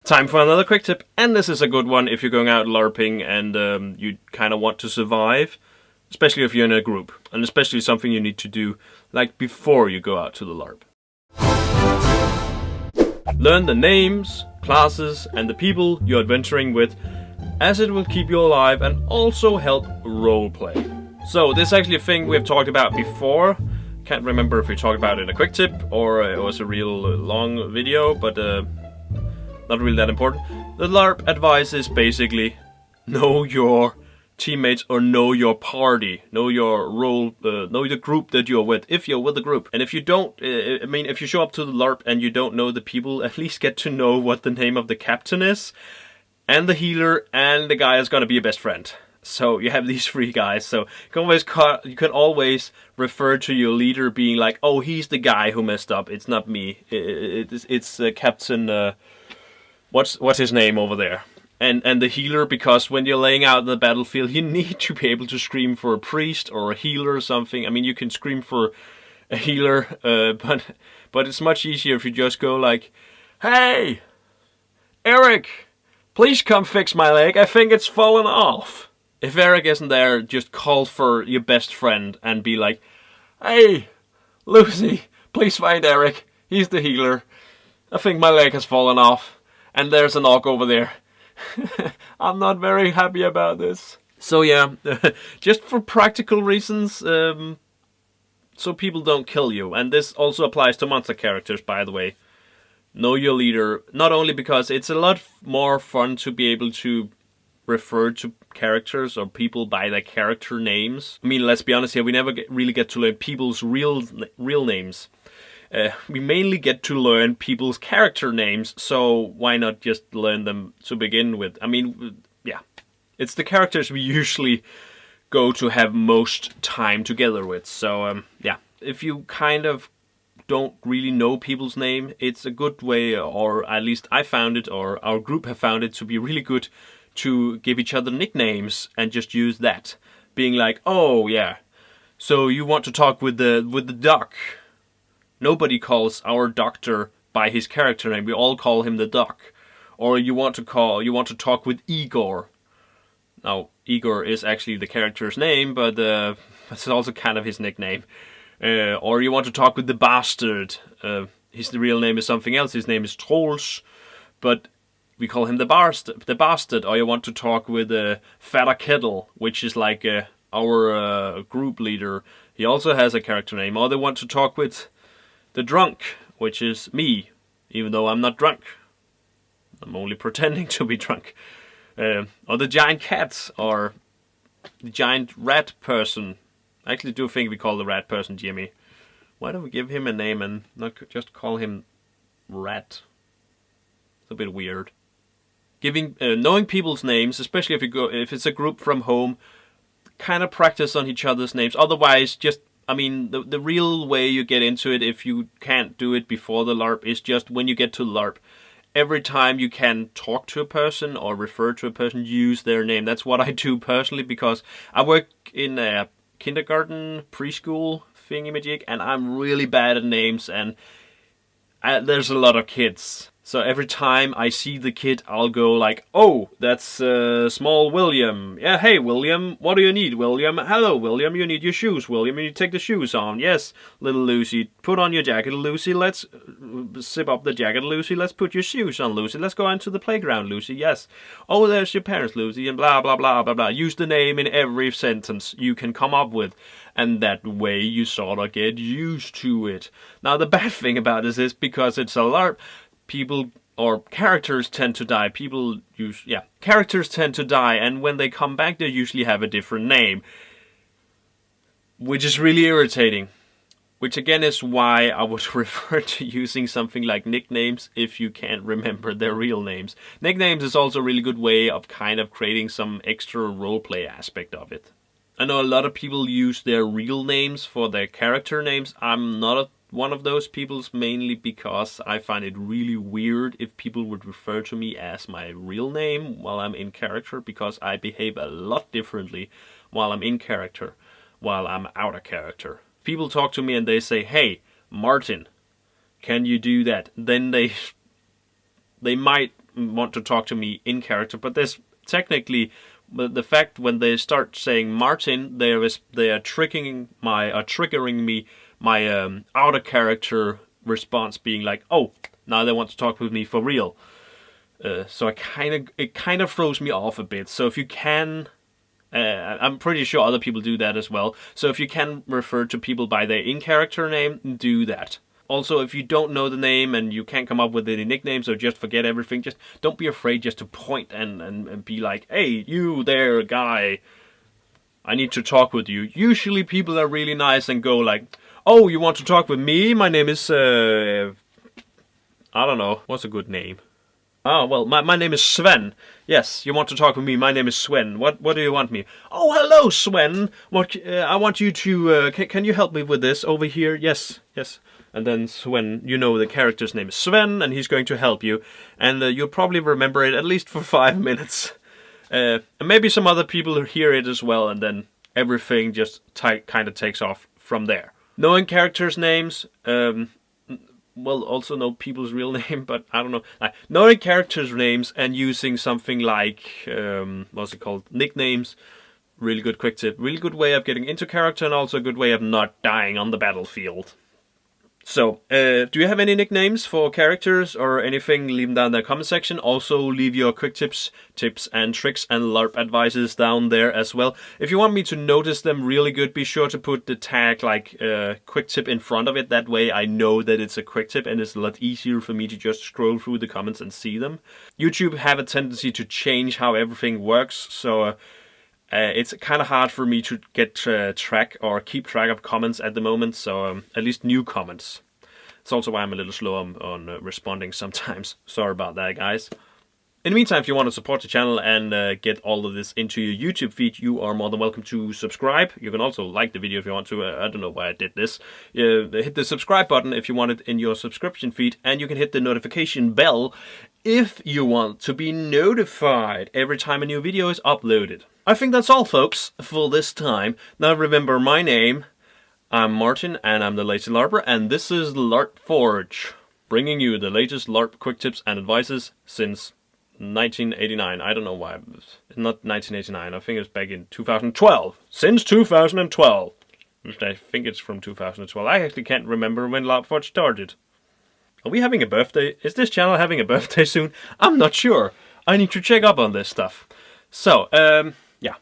Time for another quick tip, and this is a good one if you're going out LARPing and you kind of want to survive, especially if you're in a group, and especially something you need to do like before you go out to the LARP. Learn the names, classes, and the people you're adventuring with, as it will keep you alive and also help roleplay. So this is actually a thing we've talked about before. Can't remember if we talked about it in a quick tip or it was a real long video, but not really that important. The LARP advice is basically know your teammates or know your party, know your role, know the group that you're with, if you're with a group. And if you don't, if you show up to the LARP and you don't know the people, at least get to know what the name of the captain is, and the healer, and the guy is gonna be your best friend. So you have these three guys, so you can always refer to your leader being like, oh, he's the guy who messed up, it's not me, it's Captain, what's his name over there? And the healer, because when you're laying out in the battlefield, you need to be able to scream for a priest or a healer or something. I mean, you can scream for a healer, but it's much easier if you just go like, hey, Eric, please come fix my leg, I think it's fallen off. If Eric isn't there, just call for your best friend and be like, hey, Lucy, please find Eric, he's the healer, I think my leg has fallen off. And there's an orc over there. I'm not very happy about this. So yeah, just for practical reasons, so people don't kill you. And this also applies to monster characters, by the way. Know your leader, not only because it's a lot more fun to be able to refer to characters or people by their character names. I mean, let's be honest here, we never really get to learn people's real names. We mainly get to learn people's character names, so why not just learn them to begin with? I mean, yeah, it's the characters we usually go to have most time together with. So, yeah, if you kind of don't really know people's name, it's a good way, or at least I found it, or our group have found it to be really good to give each other nicknames and just use that. Being like, oh, yeah, so you want to talk with the doc. Nobody calls our doctor by his character name. We all call him the doc. Or you want to talk with Igor. Now, Igor is actually the character's name, but it's also kind of his nickname. Or you want to talk with the bastard. His real name is something else. His name is Trolls, but we call him the bastard. Or you want to talk with Fatter Kettle, which is like our group leader. He also has a character name. Or they want to talk with the drunk, which is me, even though I'm not drunk. I'm only pretending to be drunk. Or the giant cat, or the giant rat person. I actually do think we call the rat person Jimmy. Why don't we give him a name and not just call him Rat? It's a bit weird. Knowing people's names, especially if it's a group from home, kind of practice on each other's names. Otherwise, just I mean, the real way you get into it, if you can't do it before the LARP, is just when you get to LARP. Every time you can talk to a person or refer to a person, use their name. That's what I do personally, because I work in a kindergarten, preschool thingy-majig, and I'm really bad at names, and there's a lot of kids. So every time I see the kid, I'll go like, oh, that's small William. Yeah, hey, William, what do you need, William? Hello, William, you need your shoes, William. You need to take the shoes on. Yes, little Lucy, put on your jacket, Lucy. Let's zip up the jacket, Lucy. Let's put your shoes on, Lucy. Let's go into the playground, Lucy. Yes. Oh, there's your parents, Lucy, and blah, blah, blah, blah, blah. Use the name in every sentence you can come up with. And that way you sort of get used to it. Now, the bad thing about this is, because it's a LARP, people or characters tend to die. Characters tend to die, and when they come back, they usually have a different name, which is really irritating. Which again is why I would refer to using something like nicknames if you can't remember their real names. Nicknames is also a really good way of kind of creating some extra roleplay aspect of it. I know a lot of people use their real names for their character names. I'm not one of those people, mainly because I find it really weird if people would refer to me as my real name while I'm in character, because I behave a lot differently while I'm in character, while I'm out of character. People talk to me and they say, hey, Martin, can you do that? Then they might want to talk to me in character, but there's technically the fact when they start saying Martin, they are triggering me my outer character response being like, oh, now they want to talk with me for real. So it kind of throws me off a bit. So if you can, I'm pretty sure other people do that as well. So if you can refer to people by their in-character name, do that. Also, if you don't know the name and you can't come up with any nicknames or just forget everything, just don't be afraid just to point and be like, hey, you there, guy, I need to talk with you. Usually people are really nice and go like, oh, you want to talk with me? My name is, I don't know, what's a good name? Oh, well, my name is Sven. Yes, you want to talk with me? My name is Sven. What do you want me? Oh, hello, Sven. I want you to, can you help me with this over here? Yes. And then Sven, you know the character's name is Sven, and he's going to help you. And you'll probably remember it at least for 5 minutes. And maybe some other people hear it as well, and then everything just kind of takes off from there. Knowing characters' names, well, also know people's real name, but I don't know. Knowing characters' names and using something like, what's it called, nicknames, really good quick tip. Really good way of getting into character, and also a good way of not dying on the battlefield. So, do you have any nicknames for characters or anything? Leave them down in the comment section. Also, leave your quick tips and tricks and LARP advices down there as well. If you want me to notice them really good, be sure to put the tag like quick tip in front of it. That way I know that it's a quick tip, and it's a lot easier for me to just scroll through the comments and see them. YouTube have a tendency to change how everything works, so it's kind of hard for me to get track or keep track of comments at the moment, so at least new comments. It's also why I'm a little slow on responding sometimes. Sorry about that, guys. In the meantime, if you want to support the channel and get all of this into your YouTube feed, you are more than welcome to subscribe. You can also like the video if you want to. I don't know why I did this. Hit the subscribe button if you want it in your subscription feed, and you can hit the notification bell if you want to be notified every time a new video is uploaded. I think that's all, folks, for this time. Now remember my name. I'm Martin, and I'm the Lazy LARPer, and this is LarpForge, bringing you the latest LARP quick tips and advices since 1989. I don't know why. Not 1989. I think it was back in 2012. Since 2012. I think it's from 2012. I actually can't remember when LarpForge started. Are we having a birthday? Is this channel having a birthday soon? I'm not sure. I need to check up on this stuff. So, yeah.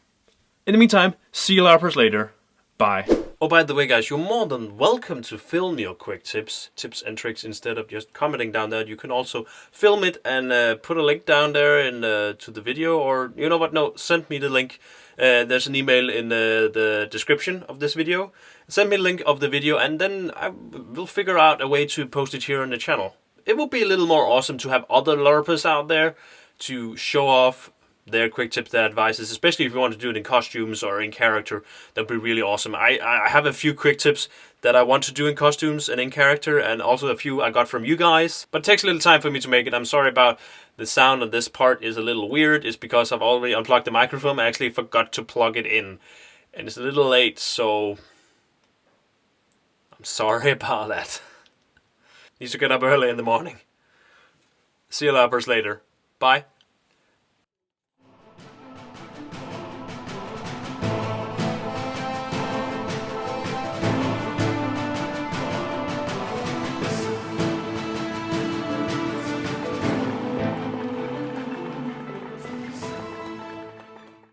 In the meantime, see you LARPers later. Bye. Oh, by the way, guys, you're more than welcome to film your quick tips and tricks instead of just commenting down there. You can also film it and put a link down there to the video, or you know what? No, send me the link. There's an email in the description of this video. Send me a link of the video, and then I will figure out a way to post it here on the channel. It would be a little more awesome to have other LARPers out there to show off their quick tips, their advices, especially if you want to do it in costumes or in character. That'd be really awesome. I have a few quick tips that I want to do in costumes and in character, and also a few I got from you guys. But it takes a little time for me to make it. I'm sorry about the sound of this part is a little weird. It's because I've already unplugged the microphone. I actually forgot to plug it in, and it's a little late, so I'm sorry about that. Need to get up early in the morning. See you LARPers later. Bye.